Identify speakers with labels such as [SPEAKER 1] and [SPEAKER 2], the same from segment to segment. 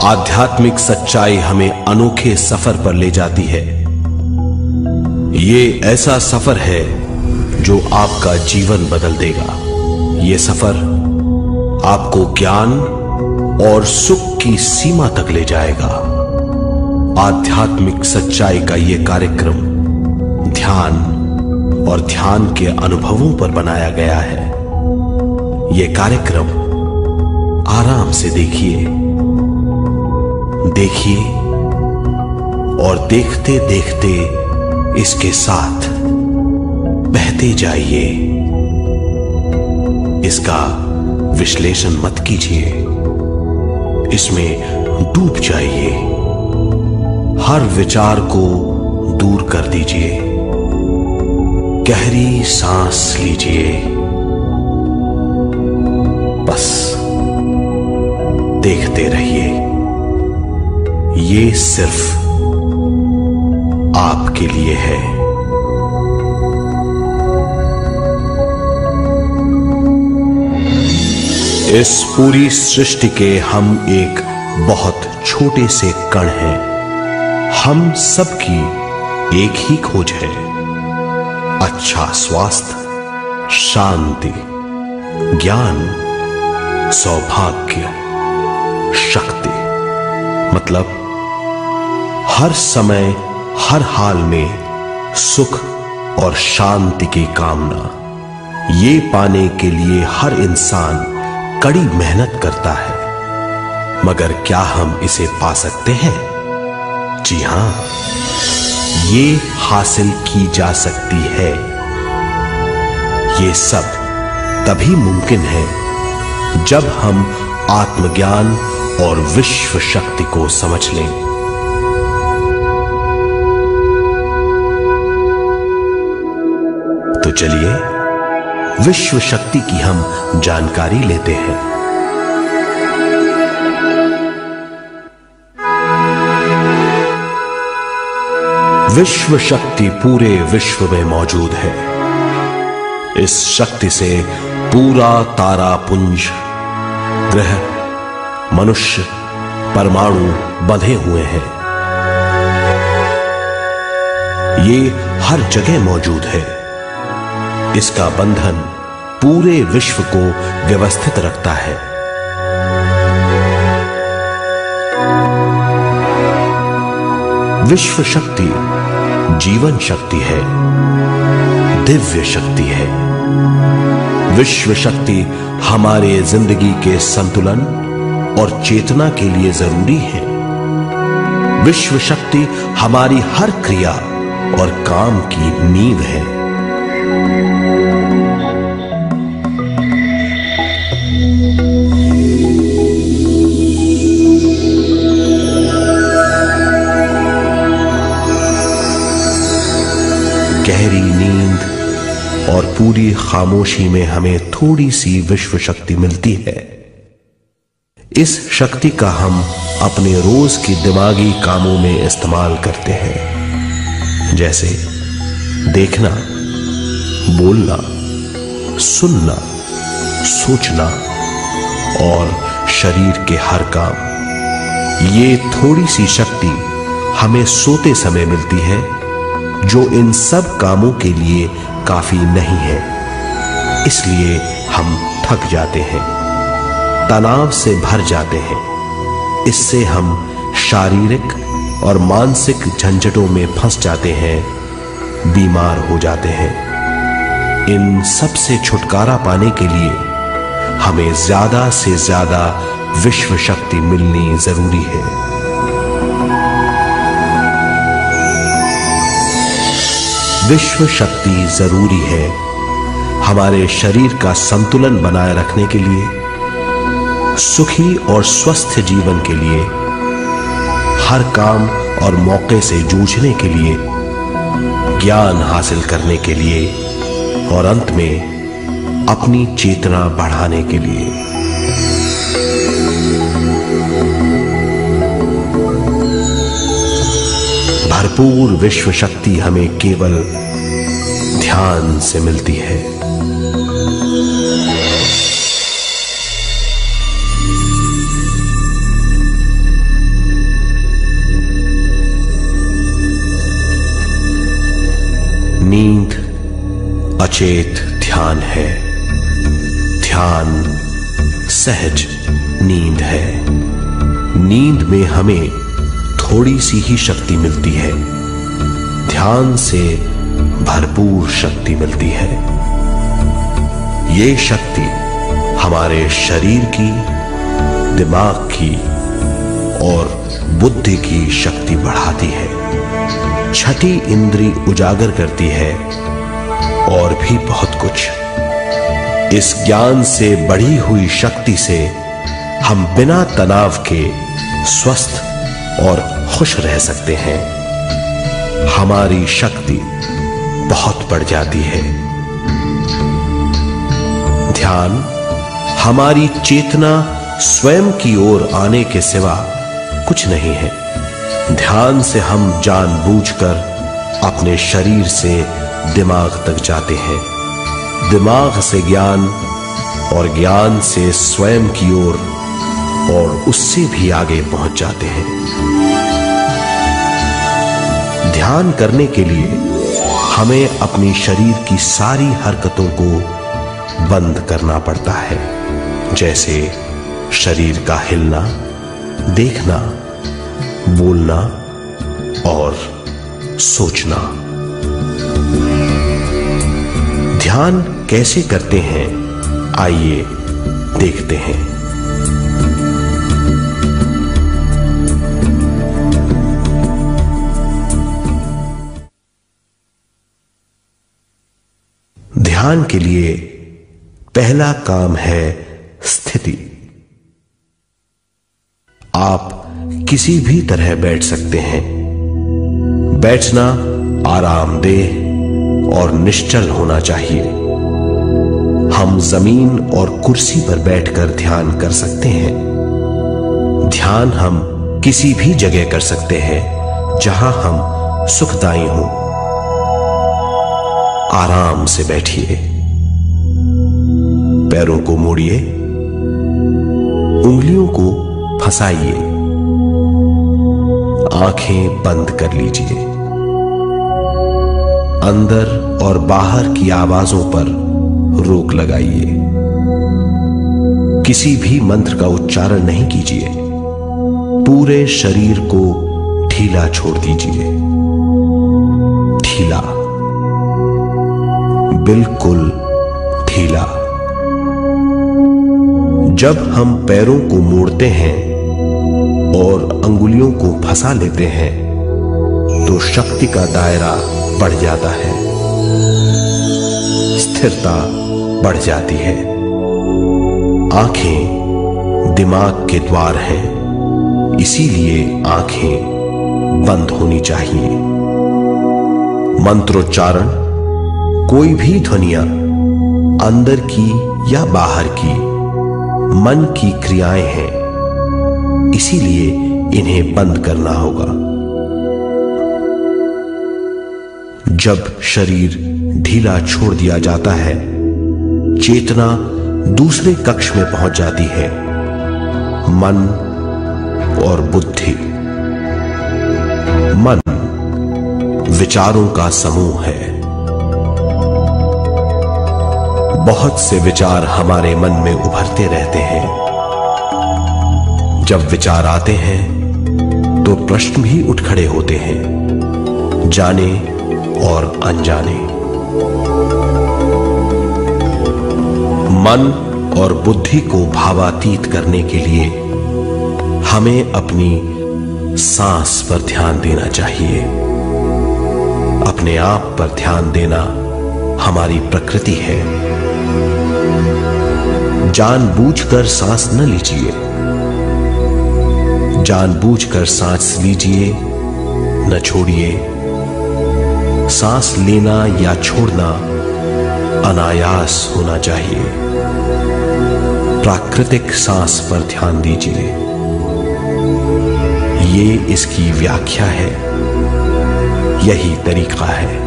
[SPEAKER 1] आध्यात्मिक सच्चाई हमें अनोखे सफर पर ले जाती है। ये ऐसा सफर है जो आपका जीवन बदल देगा। ये सफर आपको ज्ञान और सुख की सीमा तक ले जाएगा। आध्यात्मिक सच्चाई का यह कार्यक्रम ध्यान और ध्यान के अनुभवों पर बनाया गया है। यह कार्यक्रम आराम से देखिए और देखते देखते इसके साथ बहते जाइए। इसका विश्लेषण मत कीजिए, इसमें डूब जाइए। हर विचार को दूर कर दीजिए। गहरी सांस लीजिए। बस देखते रहिए। ये सिर्फ आपके लिए है। इस पूरी सृष्टि के हम एक बहुत छोटे से कण हैं। हम सबकी एक ही खोज है, अच्छा स्वास्थ्य, शांति, ज्ञान, सौभाग्य, शक्ति। मतलब हर समय हर हाल में सुख और शांति की कामना। ये पाने के लिए हर इंसान कड़ी मेहनत करता है, मगर क्या हम इसे पा सकते हैं? जी हां, ये हासिल की जा सकती है। ये सब तभी मुमकिन है जब हम आत्मज्ञान और विश्व शक्ति को समझ लें। तो चलिए विश्व शक्ति की हम जानकारी लेते हैं। विश्व शक्ति पूरे विश्व में मौजूद है। इस शक्ति से पूरा तारापुंज, ग्रह, मनुष्य, परमाणु बंधे हुए हैं। ये हर जगह मौजूद है। इसका बंधन पूरे विश्व को व्यवस्थित रखता है। विश्व शक्ति जीवन शक्ति है, दिव्य शक्ति है। विश्व शक्ति हमारे जिंदगी के संतुलन और चेतना के लिए जरूरी है। विश्व शक्ति हमारी हर क्रिया और काम की नींव है। गहरी नींद और पूरी खामोशी में हमें थोड़ी सी विश्व शक्ति मिलती है। इस शक्ति का हम अपने रोज की दिमागी कामों में इस्तेमाल करते हैं, जैसे देखना, बोलना, सुनना, सोचना और शरीर के हर काम। ये थोड़ी सी शक्ति हमें सोते समय मिलती है, जो इन सब कामों के लिए काफी नहीं है। इसलिए हम थक जाते हैं, तनाव से भर जाते हैं। इससे हम शारीरिक और मानसिक झंझटों में फंस जाते हैं, बीमार हो जाते हैं। इन सब से छुटकारा पाने के लिए हमें ज्यादा से ज्यादा विश्व शक्ति मिलनी जरूरी है। विश्व शक्ति जरूरी है हमारे शरीर का संतुलन बनाए रखने के लिए, सुखी और स्वस्थ जीवन के लिए, हर काम और मौके से जूझने के लिए, ज्ञान हासिल करने के लिए और अंत में अपनी चेतना बढ़ाने के लिए। भरपूर विश्व शक्ति हमें केवल ध्यान से मिलती है। अचेत ध्यान है। ध्यान सहज नींद है। नींद में हमें थोड़ी सी ही शक्ति मिलती है, ध्यान से भरपूर शक्ति मिलती है। ये शक्ति हमारे शरीर की, दिमाग की और बुद्धि की शक्ति बढ़ाती है। छठी इंद्री उजागर करती है और भी बहुत कुछ। इस ज्ञान से बढ़ी हुई शक्ति से हम बिना तनाव के स्वस्थ और खुश रह सकते हैं। हमारी शक्ति बहुत बढ़ जाती है। ध्यान हमारी चेतना स्वयं की ओर आने के सिवा कुछ नहीं है। ध्यान से हम जानबूझकर अपने शरीर से दिमाग तक जाते हैं, दिमाग से ज्ञान और ज्ञान से स्वयं की ओर और उससे भी आगे पहुंच जाते हैं। ध्यान करने के लिए हमें अपनी शरीर की सारी हरकतों को बंद करना पड़ता है, जैसे शरीर का हिलना, देखना, बोलना और सोचना। ध्यान कैसे करते हैं, आइए देखते हैं। ध्यान के लिए पहला काम है स्थिति। आप किसी भी तरह बैठ सकते हैं। बैठना आरामदेह और निश्चल होना चाहिए। हम जमीन और कुर्सी पर बैठकर ध्यान कर सकते हैं। ध्यान हम किसी भी जगह कर सकते हैं जहां हम सुखदायी हों। आराम से बैठिए, पैरों को मोड़िए, उंगलियों को फंसाइए, आंखें बंद कर लीजिए। अंदर और बाहर की आवाजों पर रोक लगाइए। किसी भी मंत्र का उच्चारण नहीं कीजिए। पूरे शरीर को ढीला छोड़ दीजिए। ढीला, बिल्कुल ढीला। जब हम पैरों को मोड़ते हैं और अंगुलियों को फंसा लेते हैं तो शक्ति का दायरा बढ़ जाता है, स्थिरता बढ़ जाती है। आंखें दिमाग के द्वार हैं, इसीलिए आंखें बंद होनी चाहिए। मंत्रोच्चारण, कोई भी ध्वनियां अंदर की या बाहर की मन की क्रियाएं हैं, इसीलिए इन्हें बंद करना होगा। जब शरीर ढीला छोड़ दिया जाता है, चेतना दूसरे कक्ष में पहुंच जाती है। मन और बुद्धि। मन विचारों का समूह है। बहुत से विचार हमारे मन में उभरते रहते हैं। जब विचार आते हैं तो प्रश्न भी उठ खड़े होते हैं, जाने और अनजाने। मन और बुद्धि को भावातीत करने के लिए हमें अपनी सांस पर ध्यान देना चाहिए। अपने आप पर ध्यान देना हमारी प्रकृति है। जानबूझकर सांस न लीजिए। जानबूझकर सांस लीजिए, न छोड़िए। सांस लेना या छोड़ना अनायास होना चाहिए। प्राकृतिक सांस पर ध्यान दीजिए। ये इसकी व्याख्या है, यही तरीका है।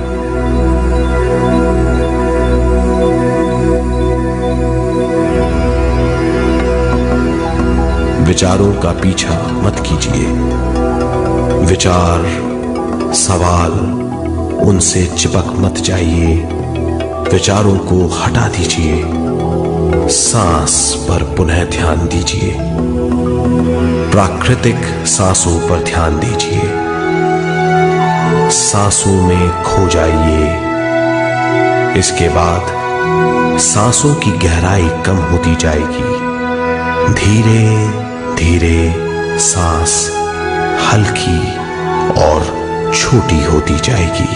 [SPEAKER 1] विचारों का पीछा मत कीजिए। विचार, सवाल, उनसे चिपक मत जाइए। विचारों को हटा दीजिए, सांस पर पुनः ध्यान दीजिए, प्राकृतिक सांसों पर ध्यान दीजिए, सांसों में खो जाइए। इसके बाद सांसों की गहराई कम होती जाएगी। धीरे धीरे सांस हल्की और छोटी होती जाएगी।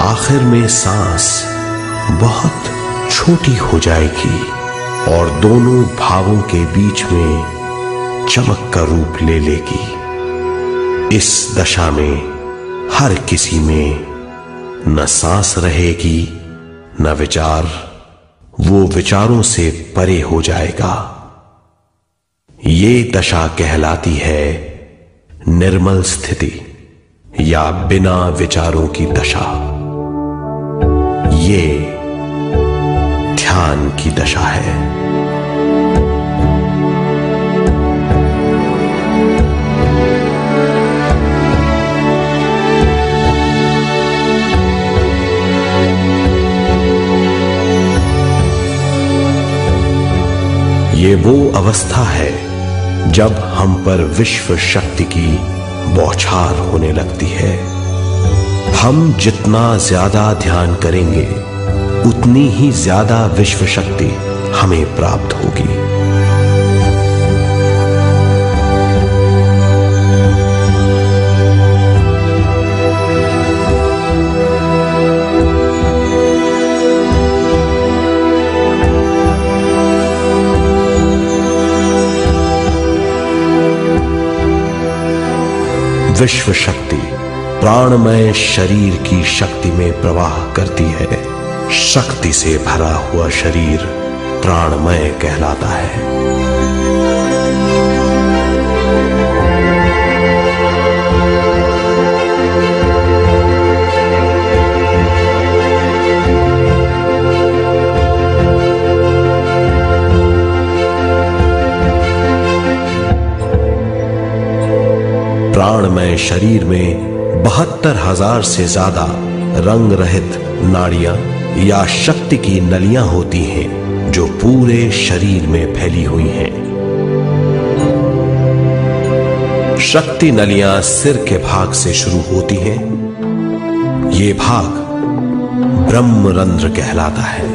[SPEAKER 1] आखिर में सांस बहुत छोटी हो जाएगी और दोनों भावों के बीच में चमक का रूप ले लेगी। इस दशा में हर किसी में न सांस रहेगी न विचार, वो विचारों से परे हो जाएगा। ये दशा कहलाती है निर्मल स्थिति या बिना विचारों की दशा। ये ध्यान की दशा है। ये वो अवस्था है जब हम पर विश्व शक्ति की बौछार होने लगती है। हम जितना ज्यादा ध्यान करेंगे उतनी ही ज्यादा विश्व शक्ति हमें प्राप्त होगी। विश्व शक्ति प्राणमय शरीर की शक्ति में प्रवाह करती है। शक्ति से भरा हुआ शरीर प्राणमय कहलाता है। प्राणमय शरीर में 72,000 से ज्यादा रंग रहित नाड़ियां या शक्ति की नलियां होती हैं जो पूरे शरीर में फैली हुई हैं। शक्ति नलियां सिर के भाग से शुरू होती हैं। ये भाग ब्रह्मरंध्र कहलाता है।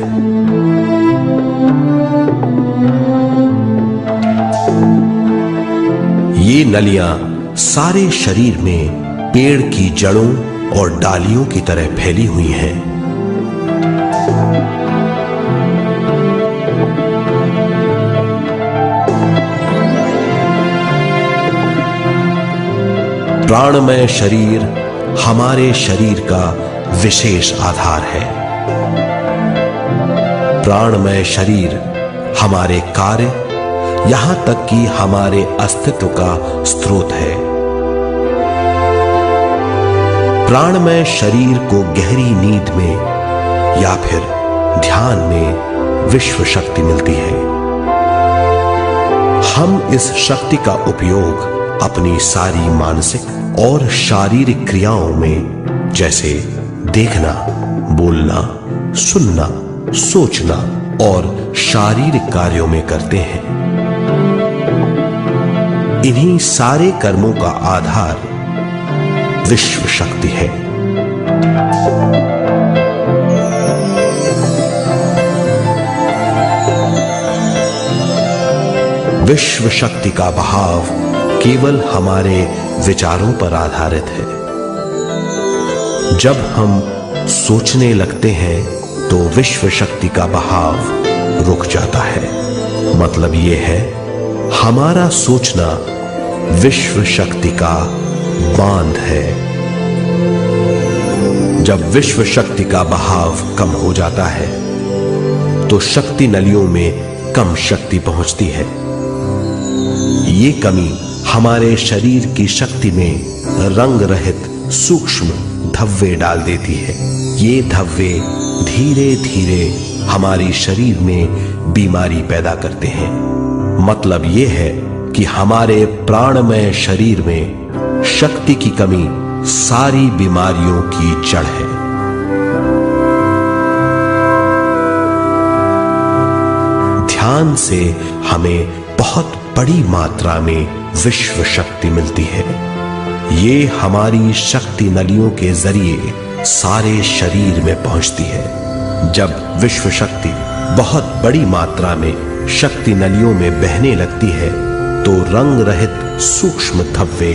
[SPEAKER 1] ये नलियां सारे शरीर में पेड़ की जड़ों और डालियों की तरह फैली हुई हैं। प्राणमय शरीर हमारे शरीर का विशेष आधार है। प्राणमय शरीर हमारे कार्य, यहां तक कि हमारे अस्तित्व का स्रोत है। प्राणमय शरीर को गहरी नींद में या फिर ध्यान में विश्व शक्ति मिलती है। हम इस शक्ति का उपयोग अपनी सारी मानसिक और शारीरिक क्रियाओं में, जैसे देखना, बोलना, सुनना, सोचना और शारीरिक कार्यों में करते हैं। इन्हीं सारे कर्मों का आधार विश्व शक्ति है। विश्व शक्ति का बहाव केवल हमारे विचारों पर आधारित है। जब हम सोचने लगते हैं तो विश्व शक्ति का बहाव रुक जाता है। मतलब यह है, हमारा सोचना विश्व शक्ति का बांध है। जब विश्व शक्ति का बहाव कम हो जाता है तो शक्ति नलियों में कम शक्ति पहुंचती है। ये कमी हमारे शरीर की शक्ति में रंग रहित सूक्ष्म धब्बे डाल देती है। ये धब्बे धीरे धीरे हमारी शरीर में बीमारी पैदा करते हैं। मतलब यह है कि हमारे प्राणमय शरीर में शक्ति की कमी सारी बीमारियों की जड़ है। ध्यान से हमें बहुत बड़ी मात्रा में विश्व शक्ति मिलती है। ये हमारी शक्ति नलियों के जरिए सारे शरीर में पहुंचती है। जब विश्व शक्ति बहुत बड़ी मात्रा में शक्ति नलियों में बहने लगती है तो रंग रहित सूक्ष्म धब्बे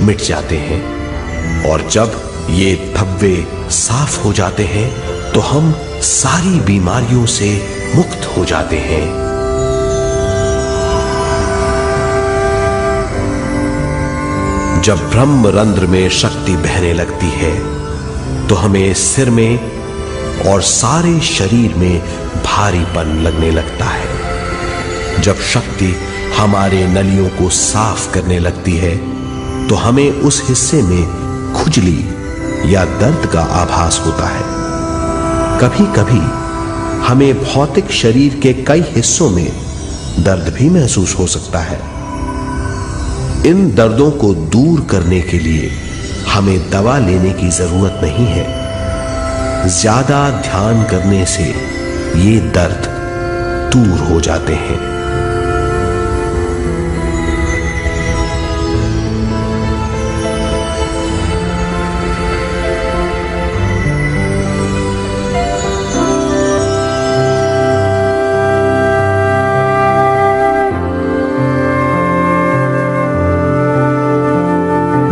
[SPEAKER 1] मिट जाते हैं, और जब ये धब्बे साफ हो जाते हैं तो हम सारी बीमारियों से मुक्त हो जाते हैं। जब ब्रह्म रंध्र में शक्ति बहने लगती है तो हमें सिर में और सारे शरीर में भारीपन लगने लगता है। जब शक्ति हमारे नलियों को साफ करने लगती है तो हमें उस हिस्से में खुजली या दर्द का आभास होता है। कभी कभी हमें भौतिक शरीर के कई हिस्सों में दर्द भी महसूस हो सकता है। इन दर्दों को दूर करने के लिए हमें दवा लेने की जरूरत नहीं है। ज्यादा ध्यान करने से ये दर्द दूर हो जाते हैं।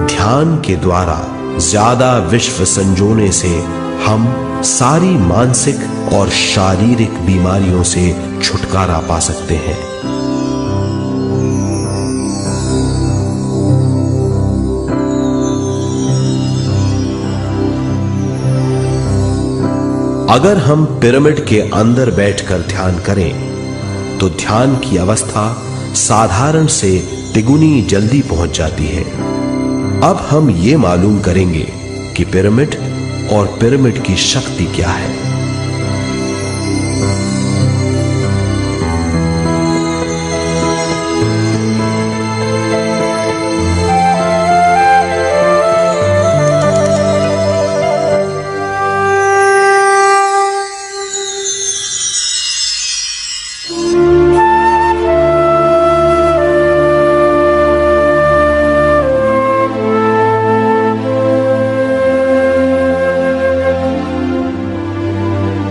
[SPEAKER 1] ध्यान के द्वारा ज्यादा विश्व संजोने से हम सारी मानसिक और शारीरिक बीमारियों से छुटकारा पा सकते हैं। अगर हम पिरामिड के अंदर बैठकर ध्यान करें तो ध्यान की अवस्था साधारण से तिगुनी जल्दी पहुंच जाती है। अब हम ये मालूम करेंगे कि पिरामिड और पिरामिड की शक्ति क्या है।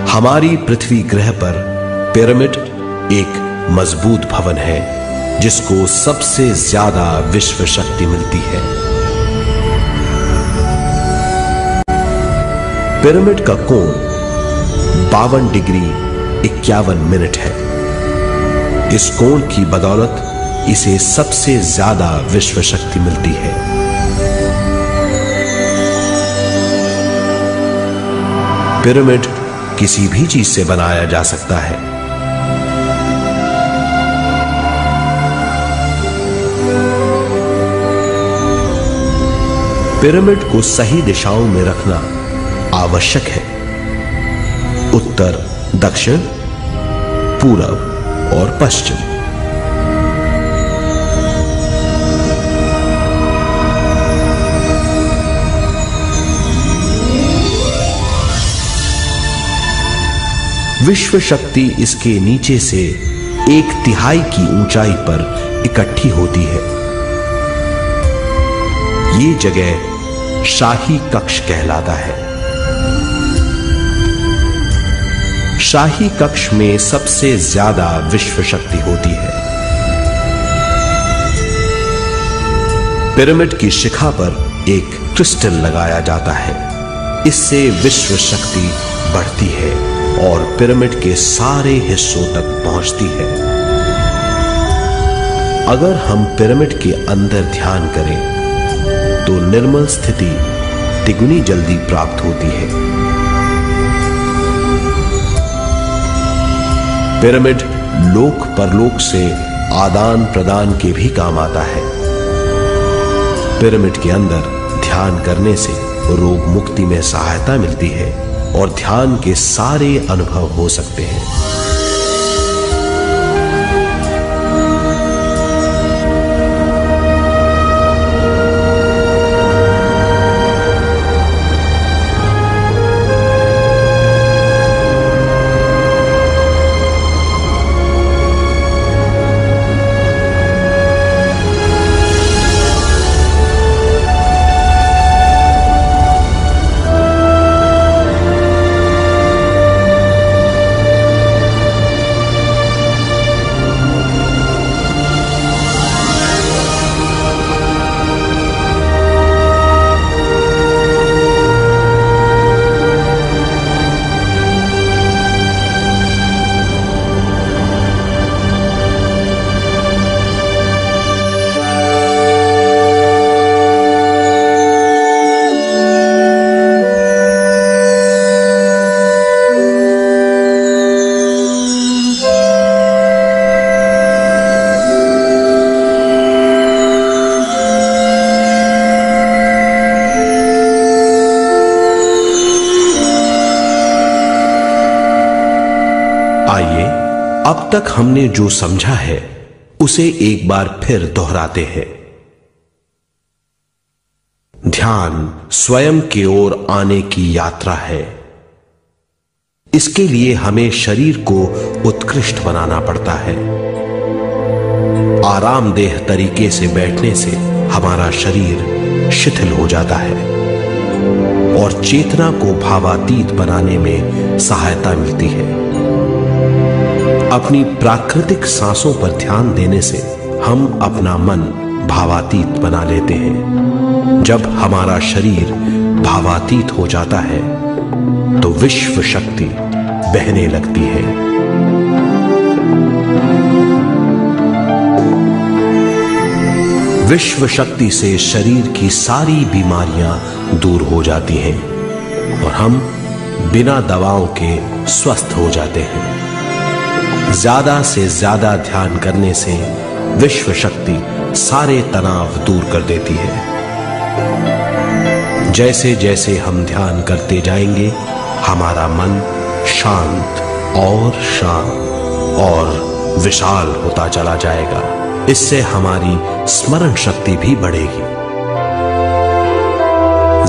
[SPEAKER 1] हमारी पृथ्वी ग्रह पर पिरामिड एक मजबूत भवन है जिसको सबसे ज्यादा विश्व शक्ति मिलती है। पिरामिड का कोण 52 डिग्री 51 मिनट है। इस कोण की बदौलत इसे सबसे ज्यादा विश्व शक्ति मिलती है। पिरामिड किसी भी चीज से बनाया जा सकता है। पिरामिड को सही दिशाओं में रखना आवश्यक है। उत्तर, दक्षिण, पूरब और पश्चिम। विश्व शक्ति इसके नीचे से 1/3 की ऊंचाई पर इकट्ठी होती है। ये जगह शाही कक्ष कहलाता है। शाही कक्ष में सबसे ज्यादा विश्व शक्ति होती है। पिरामिड की शिखा पर एक क्रिस्टल लगाया जाता है। इससे विश्व शक्ति बढ़ती है और पिरामिड के सारे हिस्सों तक पहुंचती है। अगर हम पिरामिड के अंदर ध्यान करें तो निर्मल स्थिति तिगुनी जल्दी प्राप्त होती है। पिरामिड लोक परलोक से आदान प्रदान के भी काम आता है। पिरामिड के अंदर ध्यान करने से रोग मुक्ति में सहायता मिलती है और ध्यान के सारे अनुभव हो सकते हैं। आइए अब तक हमने जो समझा है उसे एक बार फिर दोहराते हैं। ध्यान स्वयं की ओर आने की यात्रा है। इसके लिए हमें शरीर को उत्कृष्ट बनाना पड़ता है। आरामदेह तरीके से बैठने से हमारा शरीर शिथिल हो जाता है और चेतना को भावातीत बनाने में सहायता मिलती है। अपनी प्राकृतिक सांसों पर ध्यान देने से हम अपना मन भावातीत बना लेते हैं। जब हमारा शरीर भावातीत हो जाता है तो विश्व शक्ति बहने लगती है। विश्व शक्ति से शरीर की सारी बीमारियां दूर हो जाती हैं और हम बिना दवाओं के स्वस्थ हो जाते हैं। ज्यादा से ज्यादा ध्यान करने से विश्व शक्ति सारे तनाव दूर कर देती है। जैसे जैसे हम ध्यान करते जाएंगे हमारा मन शांत और विशाल होता चला जाएगा। इससे हमारी स्मरण शक्ति भी बढ़ेगी।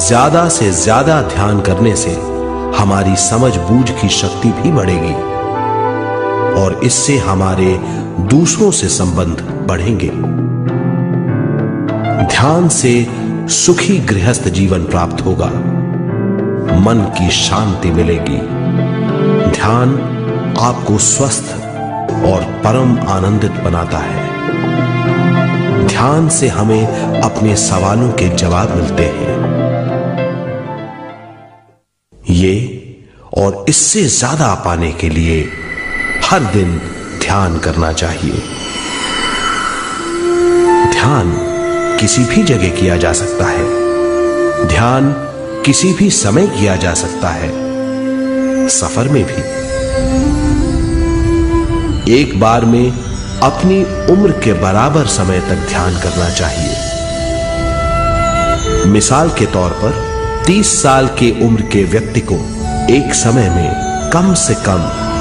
[SPEAKER 1] ज्यादा से ज्यादा ध्यान करने से हमारी समझ बूझ की शक्ति भी बढ़ेगी और इससे हमारे दूसरों से संबंध बढ़ेंगे। ध्यान से सुखी गृहस्थ जीवन प्राप्त होगा, मन की शांति मिलेगी। ध्यान आपको स्वस्थ और परम आनंदित बनाता है। ध्यान से हमें अपने सवालों के जवाब मिलते हैं। ये और इससे ज्यादा पाने के लिए हर दिन ध्यान करना चाहिए। ध्यान किसी भी जगह किया जा सकता है। ध्यान किसी भी समय किया जा सकता है, सफर में भी। एक बार में अपनी उम्र के बराबर समय तक ध्यान करना चाहिए। मिसाल के तौर पर 30 साल की उम्र के व्यक्ति को एक समय में कम से कम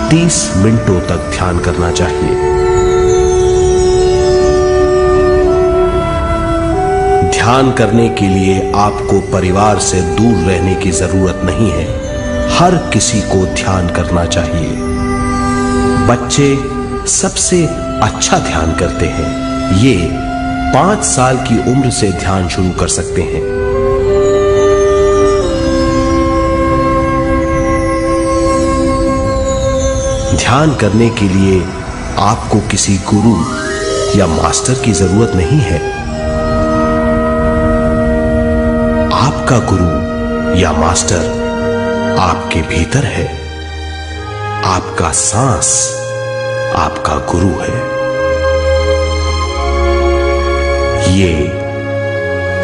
[SPEAKER 1] 30 मिनटों तक ध्यान करना चाहिए। ध्यान करने के लिए आपको परिवार से दूर रहने की जरूरत नहीं है। हर किसी को ध्यान करना चाहिए। बच्चे सबसे अच्छा ध्यान करते हैं। ये 5 साल की उम्र से ध्यान शुरू कर सकते हैं। ध्यान करने के लिए आपको किसी गुरु या मास्टर की जरूरत नहीं है। आपका गुरु या मास्टर आपके भीतर है। आपका सांस आपका गुरु है। ये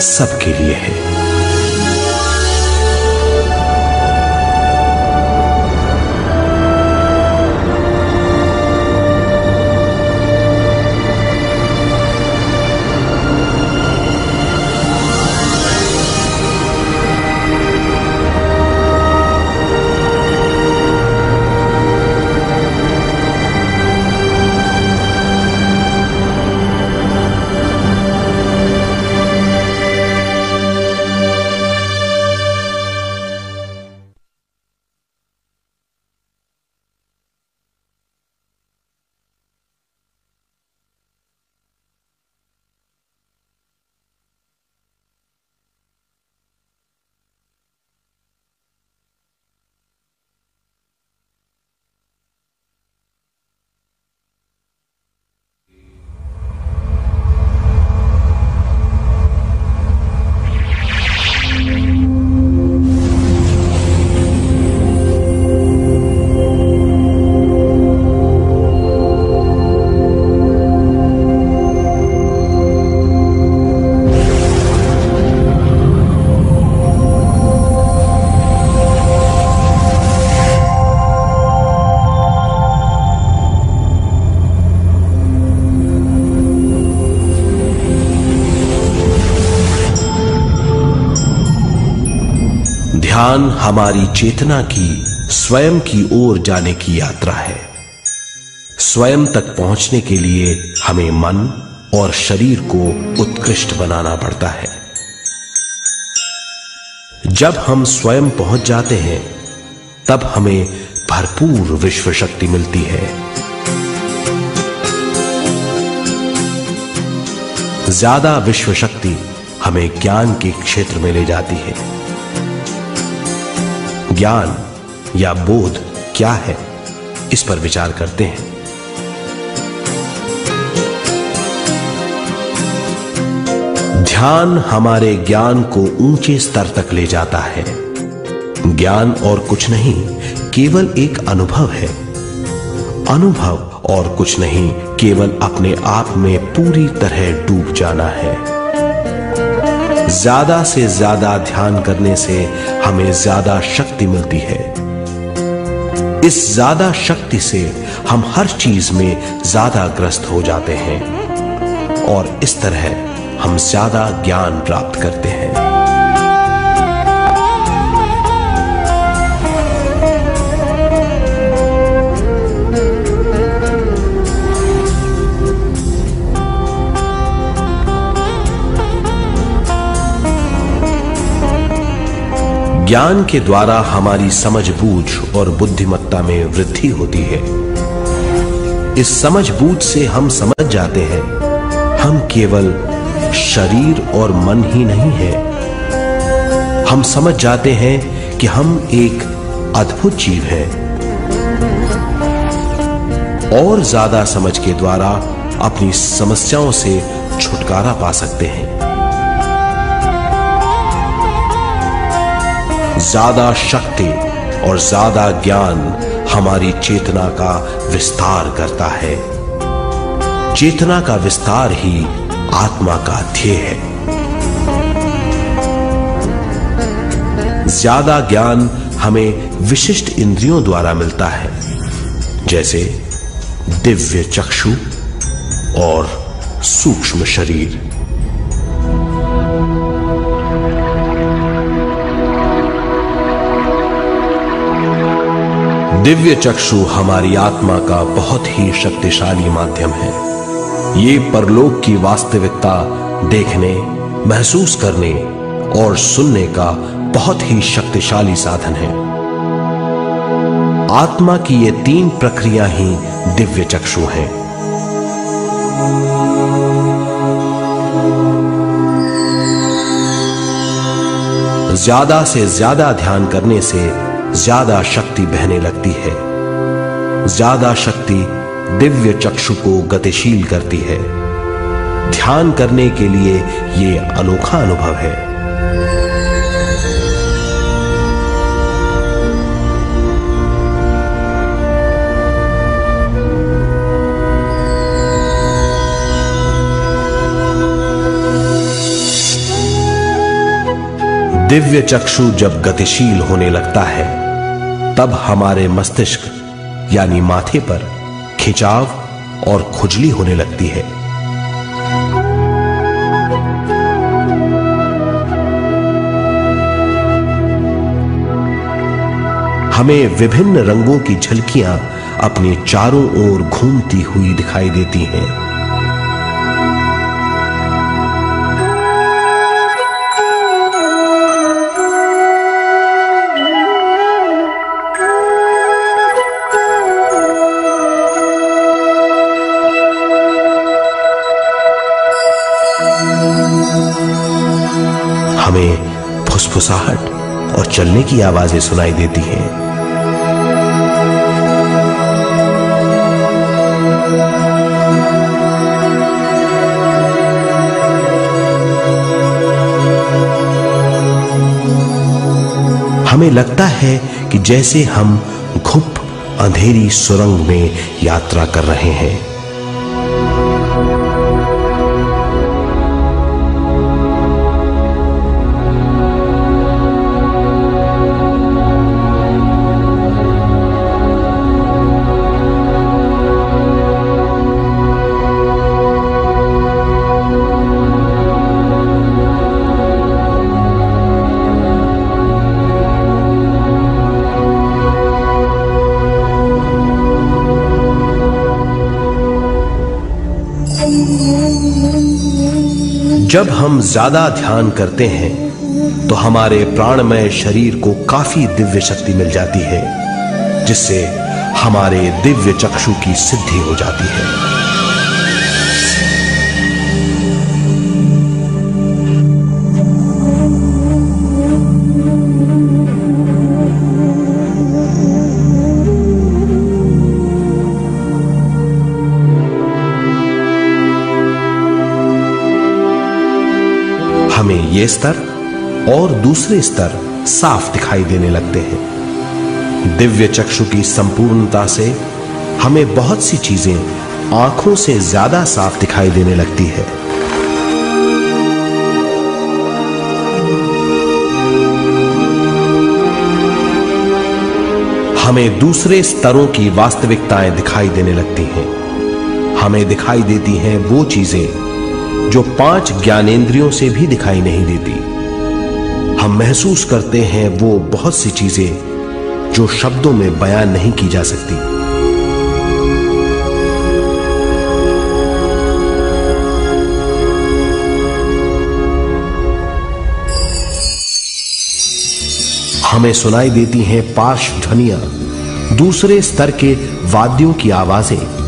[SPEAKER 1] सबके लिए है। ध्यान हमारी चेतना की स्वयं की ओर जाने की यात्रा है। स्वयं तक पहुंचने के लिए हमें मन और शरीर को उत्कृष्ट बनाना पड़ता है। जब हम स्वयं पहुंच जाते हैं तब हमें भरपूर विश्व शक्ति मिलती है। ज्यादा विश्व शक्ति हमें ज्ञान के क्षेत्र में ले जाती है। ज्ञान या बोध क्या है, इस पर विचार करते हैं। ध्यान हमारे ज्ञान को ऊंचे स्तर तक ले जाता है। ज्ञान और कुछ नहीं, केवल एक अनुभव है। अनुभव और कुछ नहीं, केवल अपने आप में पूरी तरह डूब जाना है। ज्यादा से ज्यादा ध्यान करने से हमें ज्यादा शक्ति मिलती है। इस ज्यादा शक्ति से हम हर चीज में ज्यादा ग्रस्त हो जाते हैं और इस तरह हम ज्यादा ज्ञान प्राप्त करते हैं। ज्ञान के द्वारा हमारी समझबूझ और बुद्धिमत्ता में वृद्धि होती है। इस समझबूझ से हम समझ जाते हैं हम केवल शरीर और मन ही नहीं है। हम समझ जाते हैं कि हम एक अद्भुत जीव हैं। और ज्यादा समझ के द्वारा अपनी समस्याओं से छुटकारा पा सकते हैं। ज्यादा शक्ति और ज्यादा ज्ञान हमारी चेतना का विस्तार करता है। चेतना का विस्तार ही आत्मा का ध्येय है। ज्यादा ज्ञान हमें विशिष्ट इंद्रियों द्वारा मिलता है, जैसे दिव्य चक्षु और सूक्ष्म शरीर। दिव्य चक्षु हमारी आत्मा का बहुत ही शक्तिशाली माध्यम है। ये परलोक की वास्तविकता देखने, महसूस करने और सुनने का बहुत ही शक्तिशाली साधन है। आत्मा की ये तीन प्रक्रिया ही दिव्य चक्षु हैं। ज्यादा से ज्यादा ध्यान करने से ज्यादा शक्ति बहने लगती है। ज्यादा शक्ति दिव्य चक्षु को गतिशील करती है। ध्यान करने के लिए यह अनोखा अनुभव है। दिव्य चक्षु जब गतिशील होने लगता है तब हमारे मस्तिष्क यानी माथे पर खिंचाव और खुजली होने लगती है। हमें विभिन्न रंगों की झलकियां अपने चारों ओर घूमती हुई दिखाई देती हैं। हमें फुसफुसाहट और चलने की आवाजें सुनाई देती हैं। हमें लगता है कि जैसे हम घुप अंधेरी सुरंग में यात्रा कर रहे हैं। जब हम ज्यादा ध्यान करते हैं तो हमारे प्राणमय शरीर को काफी दिव्य शक्ति मिल जाती है, जिससे हमारे दिव्य चक्षु की सिद्धि हो जाती है। हमें ये स्तर और दूसरे स्तर साफ दिखाई देने लगते हैं। दिव्य चक्षु की संपूर्णता से हमें बहुत सी चीजें आंखों से ज्यादा साफ दिखाई देने लगती है। हमें दूसरे स्तरों की वास्तविकताएं दिखाई देने लगती हैं। हमें दिखाई देती हैं वो चीजें जो 5 ज्ञानेंद्रियों से भी दिखाई नहीं देती। हम महसूस करते हैं वो बहुत सी चीजें जो शब्दों में बयान नहीं की जा सकती। हमें सुनाई देती हैं पार्श्व ध्वनियां, दूसरे स्तर के वाद्यों की आवाजें।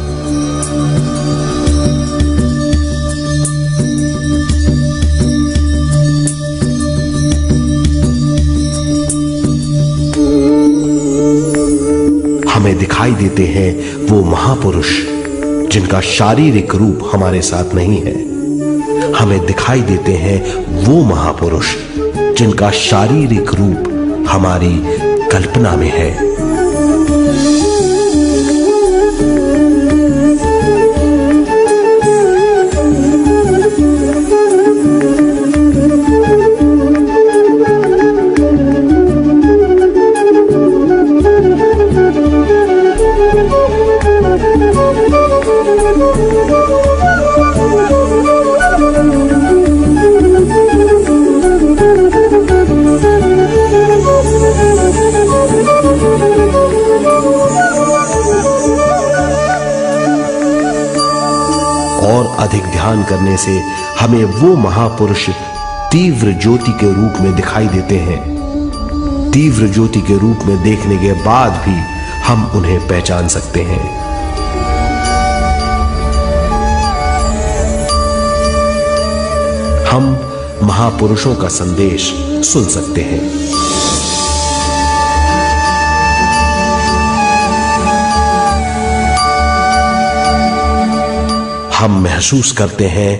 [SPEAKER 1] हमें दिखाई देते हैं वो महापुरुष जिनका शारीरिक रूप हमारे साथ नहीं है। हमें दिखाई देते हैं वो महापुरुष जिनका शारीरिक रूप हमारी कल्पना में है। और अधिक ध्यान करने से हमें वो महापुरुष तीव्र ज्योति के रूप में दिखाई देते हैं। तीव्र ज्योति के रूप में देखने के बाद भी हम उन्हें पहचान सकते हैं। हम महापुरुषों का संदेश सुन सकते हैं। हम महसूस करते हैं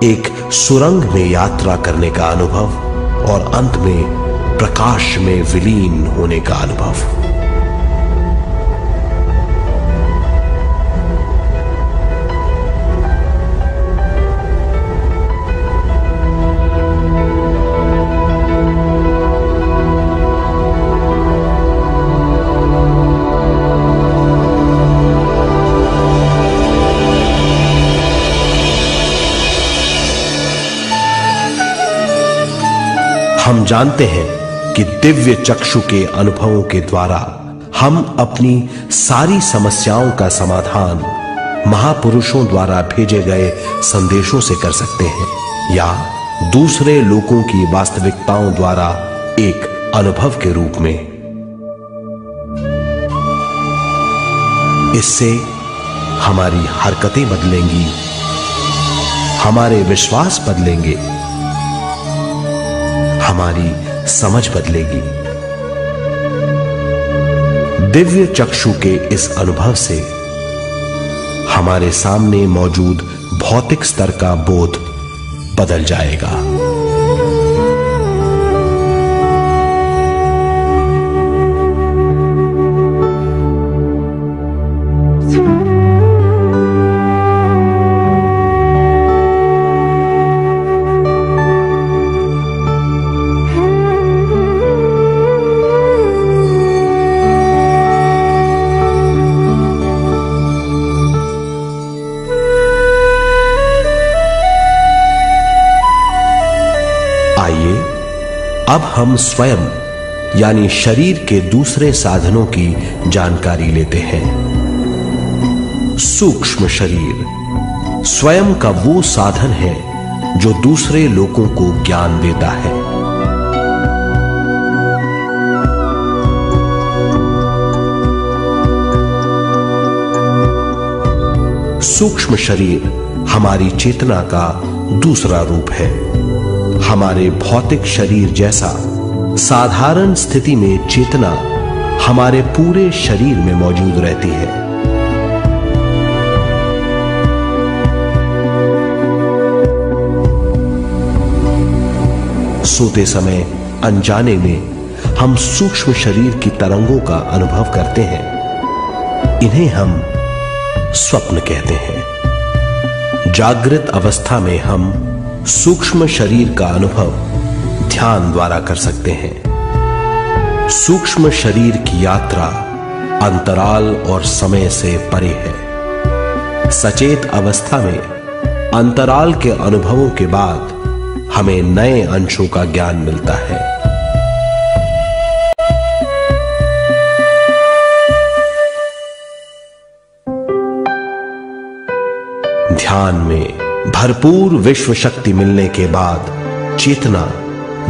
[SPEAKER 1] एक सुरंग में यात्रा करने का अनुभव और अंत में प्रकाश में विलीन होने का अनुभव। हम जानते हैं कि दिव्य चक्षु के अनुभवों के द्वारा हम अपनी सारी समस्याओं का समाधान महापुरुषों द्वारा भेजे गए संदेशों से कर सकते हैं या दूसरे लोगों की वास्तविकताओं द्वारा एक अनुभव के रूप में। इससे हमारी हरकतें बदलेंगी, हमारे विश्वास बदलेंगे, हमारी समझ बदलेगी। दिव्य चक्षु के इस अनुभव से हमारे सामने मौजूद भौतिक स्तर का बोध बदल जाएगा। आइए अब हम स्वयं यानी शरीर के दूसरे साधनों की जानकारी लेते हैं। सूक्ष्म शरीर स्वयं का वो साधन है जो दूसरे लोगों को ज्ञान देता है। सूक्ष्म शरीर हमारी चेतना का दूसरा रूप है। हमारे भौतिक शरीर जैसा साधारण स्थिति में चेतना हमारे पूरे शरीर में मौजूद रहती है। सोते समय अनजाने में हम सूक्ष्म शरीर की तरंगों का अनुभव करते हैं। इन्हें हम स्वप्न कहते हैं। जागृत अवस्था में हम सूक्ष्म शरीर का अनुभव ध्यान द्वारा कर सकते हैं। सूक्ष्म शरीर की यात्रा अंतराल और समय से परे है। सचेत अवस्था में अंतराल के अनुभवों के बाद हमें नए अंशों का ज्ञान मिलता है। ध्यान में भरपूर विश्व शक्ति मिलने के बाद चेतना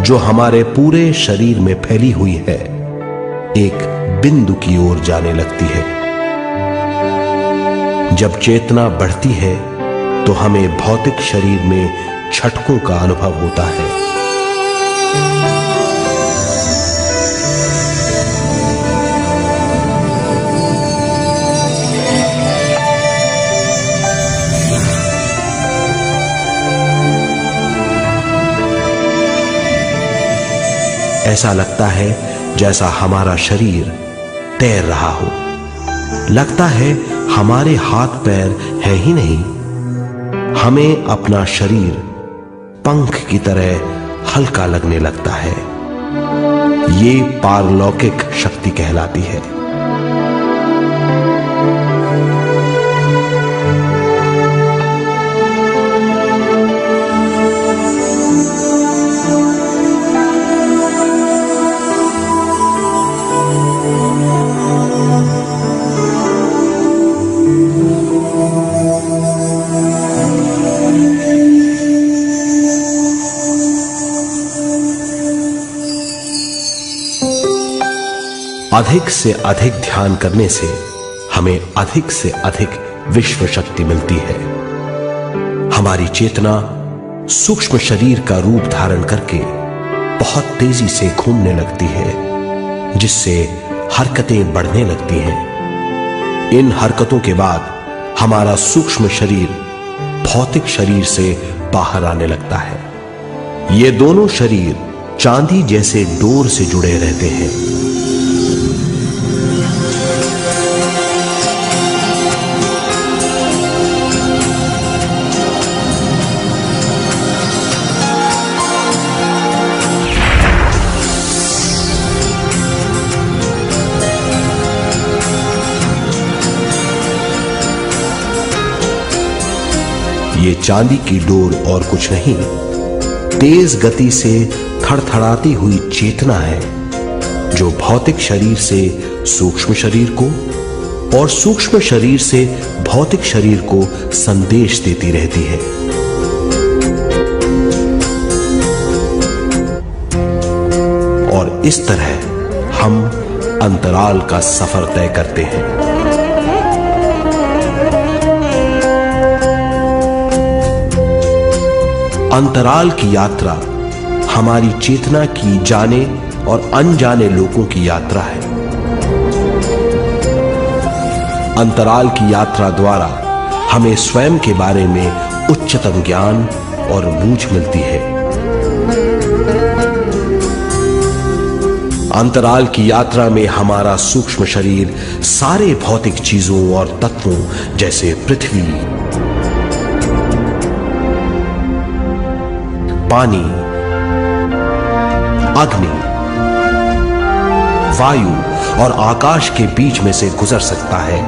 [SPEAKER 1] जो हमारे पूरे शरीर में फैली हुई है एक बिंदु की ओर जाने लगती है। जब चेतना बढ़ती है तो हमें भौतिक शरीर में झटकों का अनुभव होता है। ऐसा लगता है जैसा हमारा शरीर तैर रहा हो। लगता है हमारे हाथ पैर है ही नहीं। हमें अपना शरीर पंख की तरह हल्का लगने लगता है। ये पारलौकिक शक्ति कहलाती है। अधिक से अधिक ध्यान करने से हमें अधिक से अधिक विश्व शक्ति मिलती है। हमारी चेतना सूक्ष्म शरीर का रूप धारण करके बहुत तेजी से घूमने लगती है, जिससे हरकतें बढ़ने लगती हैं। इन हरकतों के बाद हमारा सूक्ष्म शरीर भौतिक शरीर से बाहर आने लगता है। ये दोनों शरीर चांदी जैसे डोर से जुड़े रहते हैं। ये चांदी की डोर और कुछ नहीं, तेज गति से थड़थड़ाती हुई चेतना है, जो भौतिक शरीर से सूक्ष्म शरीर को और सूक्ष्म शरीर से भौतिक शरीर को संदेश देती रहती है। और इस तरह हम अंतराल का सफर तय करते हैं। अंतराल की यात्रा हमारी चेतना की जाने और अनजाने लोगों की यात्रा है। अंतराल की यात्रा द्वारा हमें स्वयं के बारे में उच्चतम ज्ञान और बूझ मिलती है। अंतराल की यात्रा में हमारा सूक्ष्म शरीर सारे भौतिक चीजों और तत्वों जैसे पृथ्वी, पानी, अग्नि, वायु और आकाश के बीच में से गुजर सकता है।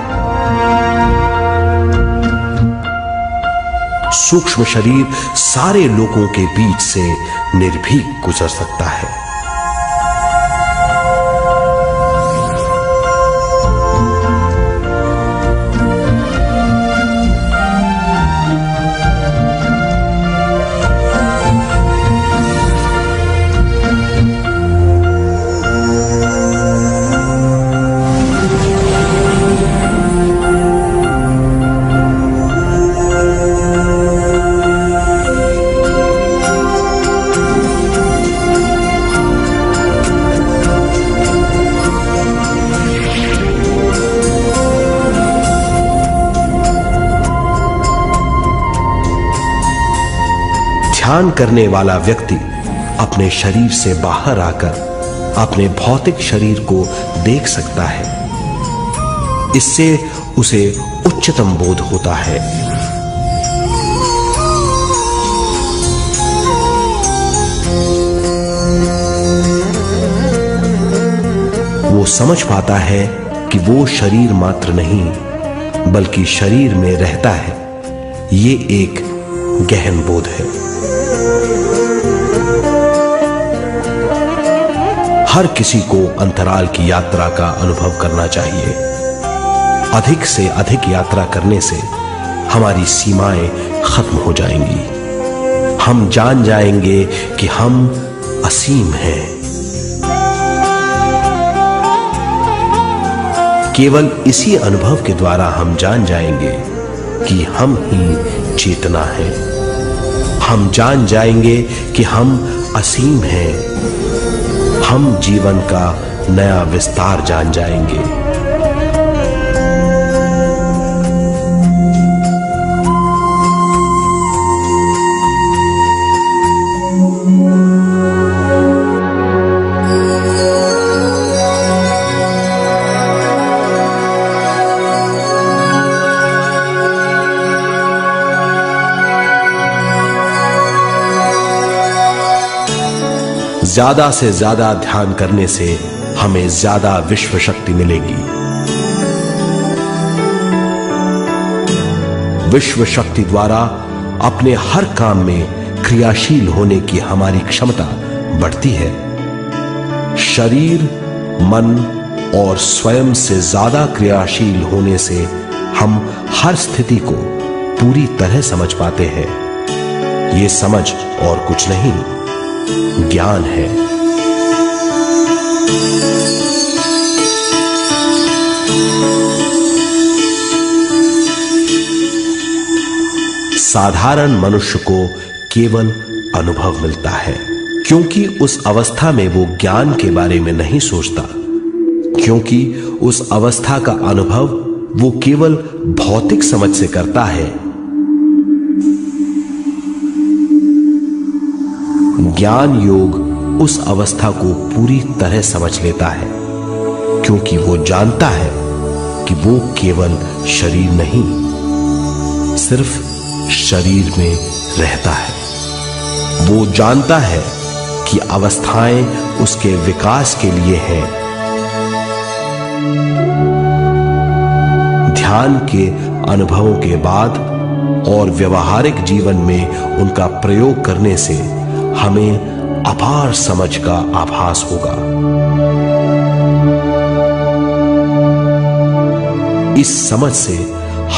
[SPEAKER 1] सूक्ष्म शरीर सारे लोगों के बीच से निर्भीक गुजर सकता है। ध्यान करने वाला व्यक्ति अपने शरीर से बाहर आकर अपने भौतिक शरीर को देख सकता है। इससे उसे उच्चतम बोध होता है। वो समझ पाता है कि वो शरीर मात्र नहीं बल्कि शरीर में रहता है। ये एक गहन बोध है। हर किसी को अंतराल की यात्रा का अनुभव करना चाहिए। अधिक से अधिक यात्रा करने से हमारी सीमाएं खत्म हो जाएंगी। हम जान जाएंगे कि हम असीम हैं। केवल इसी अनुभव के द्वारा हम जान जाएंगे कि हम ही चेतना हैं। हम जान जाएंगे कि हम असीम हैं। हम जीवन का नया विस्तार जान जाएंगे। ज्यादा से ज्यादा ध्यान करने से हमें ज्यादा विश्व शक्ति मिलेगी। विश्व शक्ति द्वारा अपने हर काम में क्रियाशील होने की हमारी क्षमता बढ़ती है। शरीर, मन और स्वयं से ज्यादा क्रियाशील होने से हम हर स्थिति को पूरी तरह समझ पाते हैं। ये समझ और कुछ नहीं, ज्ञान है। साधारण मनुष्य को केवल अनुभव मिलता है, क्योंकि उस अवस्था में वो ज्ञान के बारे में नहीं सोचता, क्योंकि उस अवस्था का अनुभव वो केवल भौतिक समझ से करता है। ज्ञान योग उस अवस्था को पूरी तरह समझ लेता है, क्योंकि वो जानता है कि वो केवल शरीर नहीं, सिर्फ शरीर में रहता है। वो जानता है कि अवस्थाएं उसके विकास के लिए हैं। ध्यान के अनुभवों के बाद और व्यवहारिक जीवन में उनका प्रयोग करने से हमें अपार समझ का आभास होगा। इस समझ से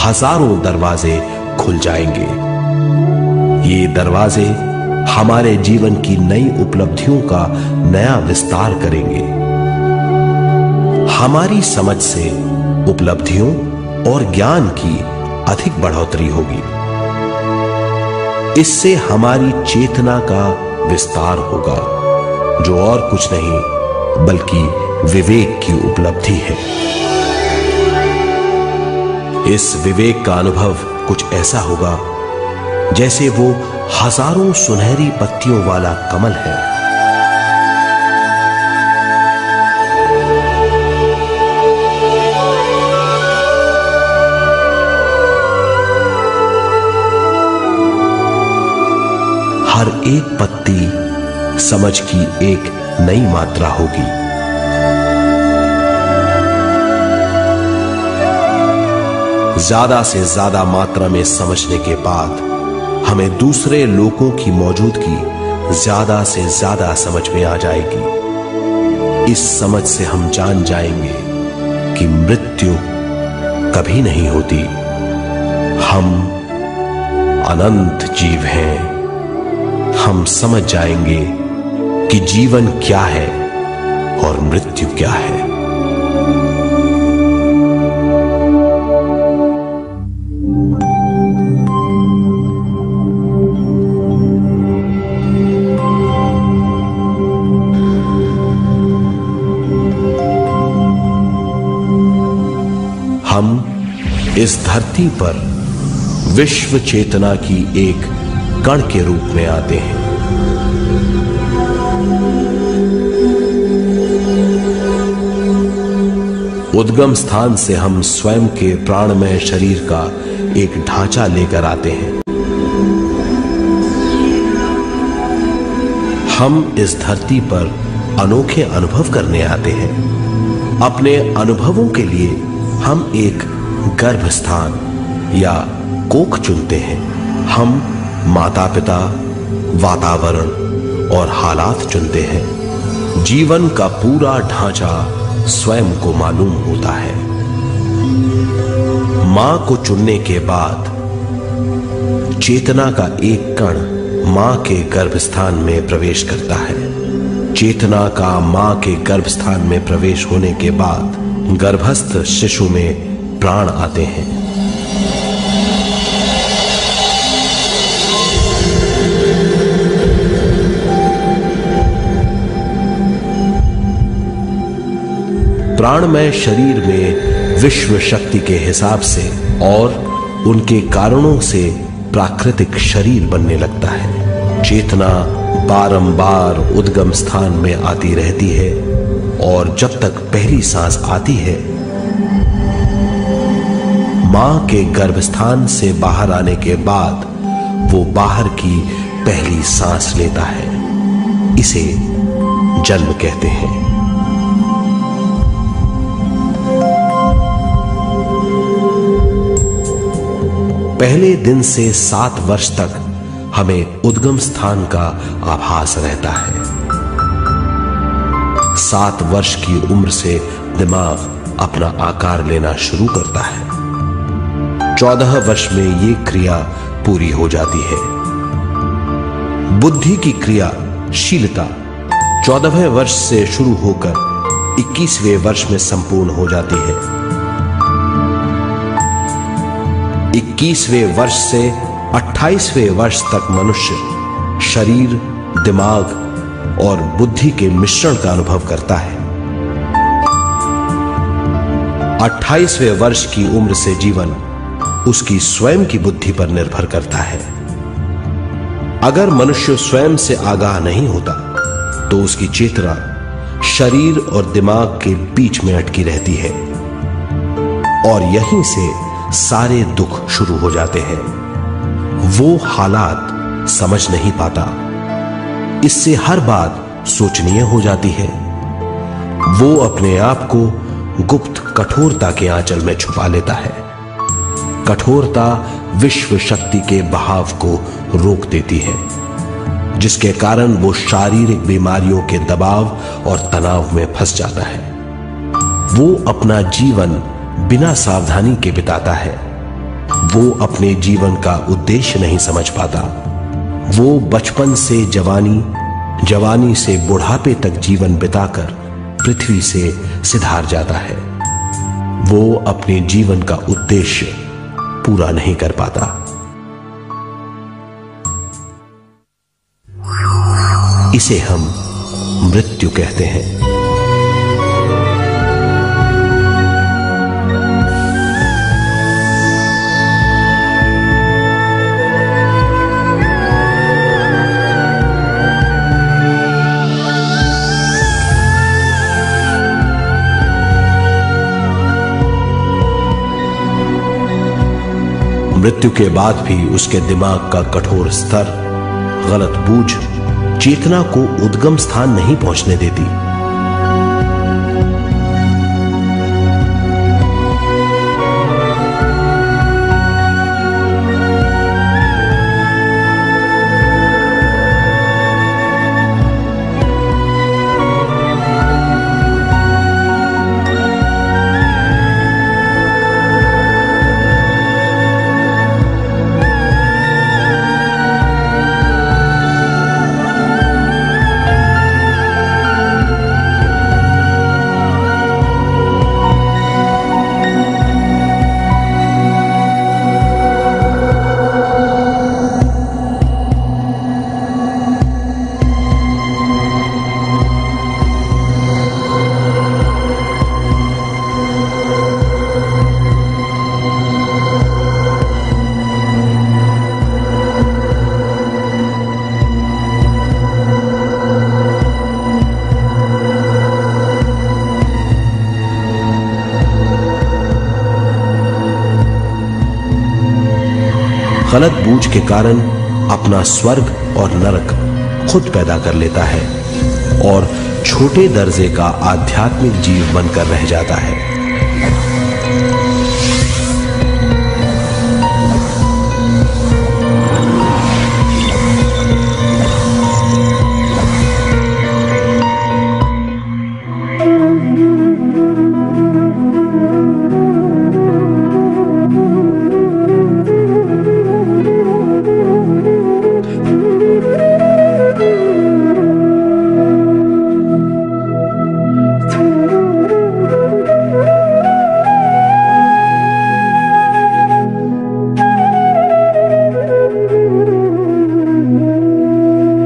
[SPEAKER 1] हजारों दरवाजे खुल जाएंगे। ये दरवाजे हमारे जीवन की नई उपलब्धियों का नया विस्तार करेंगे। हमारी समझ से उपलब्धियों और ज्ञान की अधिक बढ़ोतरी होगी। इससे हमारी चेतना का विस्तार होगा, जो और कुछ नहीं बल्कि विवेक की उपलब्धि है। इस विवेक का अनुभव कुछ ऐसा होगा जैसे वो हजारों सुनहरी पत्तियों वाला कमल है। हर एक पत्ती समझ की एक नई मात्रा होगी। ज्यादा से ज्यादा मात्रा में समझने के बाद हमें दूसरे लोगों की मौजूदगी ज्यादा से ज्यादा समझ में आ जाएगी। इस समझ से हम जान जाएंगे कि मृत्यु कभी नहीं होती। हम अनंत जीव हैं। हम समझ जाएंगे कि जीवन क्या है और मृत्यु क्या है। हम इस धरती पर विश्व चेतना की एक गण के रूप में आते हैं। उद्गम स्थान से हम स्वयं के प्राणमय शरीर का एक ढांचा लेकर आते हैं। हम इस धरती पर अनोखे अनुभव करने आते हैं। अपने अनुभवों के लिए हम एक गर्भ स्थान या कोख चुनते हैं। हम माता पिता, वातावरण और हालात चुनते हैं। जीवन का पूरा ढांचा स्वयं को मालूम होता है। मां को चुनने के बाद चेतना का एक कण मां के गर्भस्थान में प्रवेश करता है। चेतना का मां के गर्भस्थान में प्रवेश होने के बाद गर्भस्थ शिशु में प्राण आते हैं। प्राणमय शरीर में विश्व शक्ति के हिसाब से और उनके कारणों से प्राकृतिक शरीर बनने लगता है। चेतना बारंबार उद्गम स्थान में आती रहती है और जब तक पहली सांस आती है, मां के गर्भस्थान से बाहर आने के बाद वो बाहर की पहली सांस लेता है। इसे जन्म कहते हैं। पहले दिन से 7 वर्ष तक हमें उद्गम स्थान का आभास रहता है। 7 वर्ष की उम्र से दिमाग अपना आकार लेना शुरू करता है। 14 वर्ष में यह क्रिया पूरी हो जाती है। बुद्धि की क्रियाशीलता 14वें वर्ष से शुरू होकर 21वें वर्ष में संपूर्ण हो जाती है। 21वें वर्ष से 28वें वर्ष तक मनुष्य शरीर, दिमाग और बुद्धि के मिश्रण का अनुभव करता है। 28वें वर्ष की उम्र से जीवन उसकी स्वयं की बुद्धि पर निर्भर करता है। अगर मनुष्य स्वयं से आगाह नहीं होता तो उसकी चेतना शरीर और दिमाग के बीच में अटकी रहती है और यहीं से सारे दुख शुरू हो जाते हैं। वो हालात समझ नहीं पाता, इससे हर बात सोचनीय हो जाती है। वो अपने आप को गुप्त कठोरता के आंचल में छुपा लेता है। कठोरता विश्व शक्ति के बहाव को रोक देती है, जिसके कारण वो शारीरिक बीमारियों के दबाव और तनाव में फंस जाता है। वो अपना जीवन बिना सावधानी के बिताता है। वो अपने जीवन का उद्देश्य नहीं समझ पाता। वो बचपन से जवानी, जवानी से बुढ़ापे तक जीवन बिताकर पृथ्वी से सिधार जाता है। वो अपने जीवन का उद्देश्य पूरा नहीं कर पाता। इसे हम मृत्यु कहते हैं। मृत्यु के बाद भी उसके दिमाग का कठोर स्तर, गलत बूझ चेतना को उद्गम स्थान नहीं पहुंचने देती। गलत बूझ के कारण अपना स्वर्ग और नरक खुद पैदा कर लेता है और छोटे दर्जे का आध्यात्मिक जीव बनकर रह जाता है।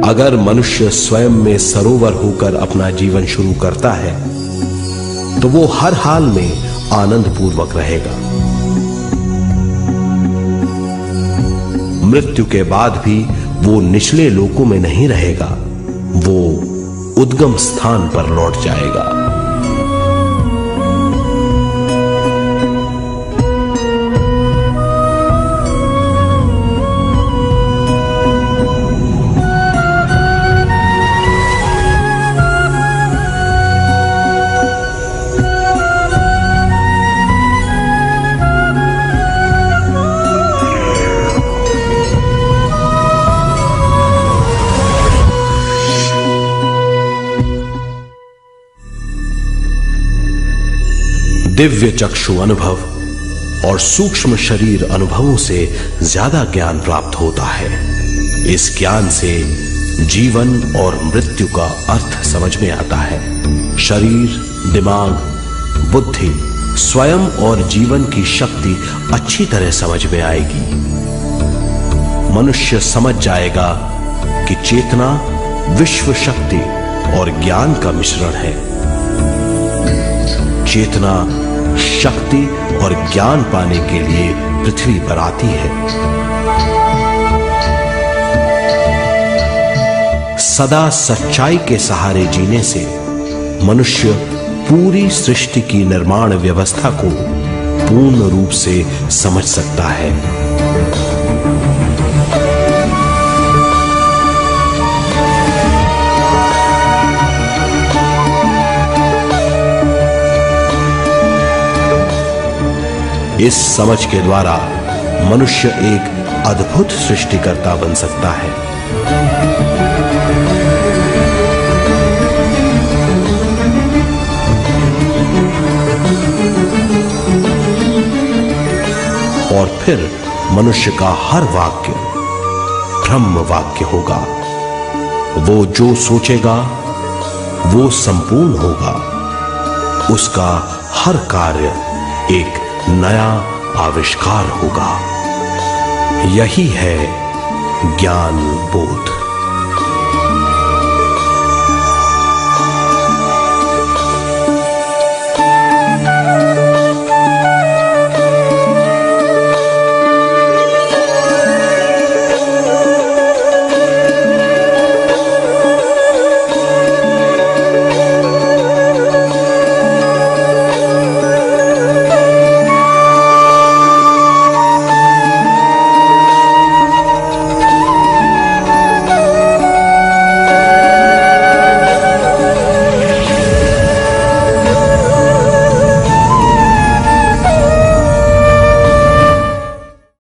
[SPEAKER 1] अगर मनुष्य स्वयं में सरोवर होकर अपना जीवन शुरू करता है तो वो हर हाल में आनंद पूर्वक रहेगा। मृत्यु के बाद भी वो निचले लोकों में नहीं रहेगा, वो उद्गम स्थान पर लौट जाएगा। दिव्य चक्षु अनुभव और सूक्ष्म शरीर अनुभवों से ज्यादा ज्ञान प्राप्त होता है। इस ज्ञान से जीवन और मृत्यु का अर्थ समझ में आता है। शरीर, दिमाग, बुद्धि, स्वयं और जीवन की शक्ति अच्छी तरह समझ में आएगी। मनुष्य समझ जाएगा कि चेतना विश्व शक्ति और ज्ञान का मिश्रण है। चेतना शक्ति और ज्ञान पाने के लिए पृथ्वी पर आती है। सदा सच्चाई के सहारे जीने से मनुष्य पूरी सृष्टि की निर्माण व्यवस्था को पूर्ण रूप से समझ सकता है। इस समझ के द्वारा मनुष्य एक अद्भुत सृष्टिकर्ता बन सकता है। और फिर मनुष्य का हर वाक्य ब्रह्म वाक्य होगा। वो जो सोचेगा वो संपूर्ण होगा। उसका हर कार्य एक नया आविष्कार होगा। यही है ज्ञान बोध।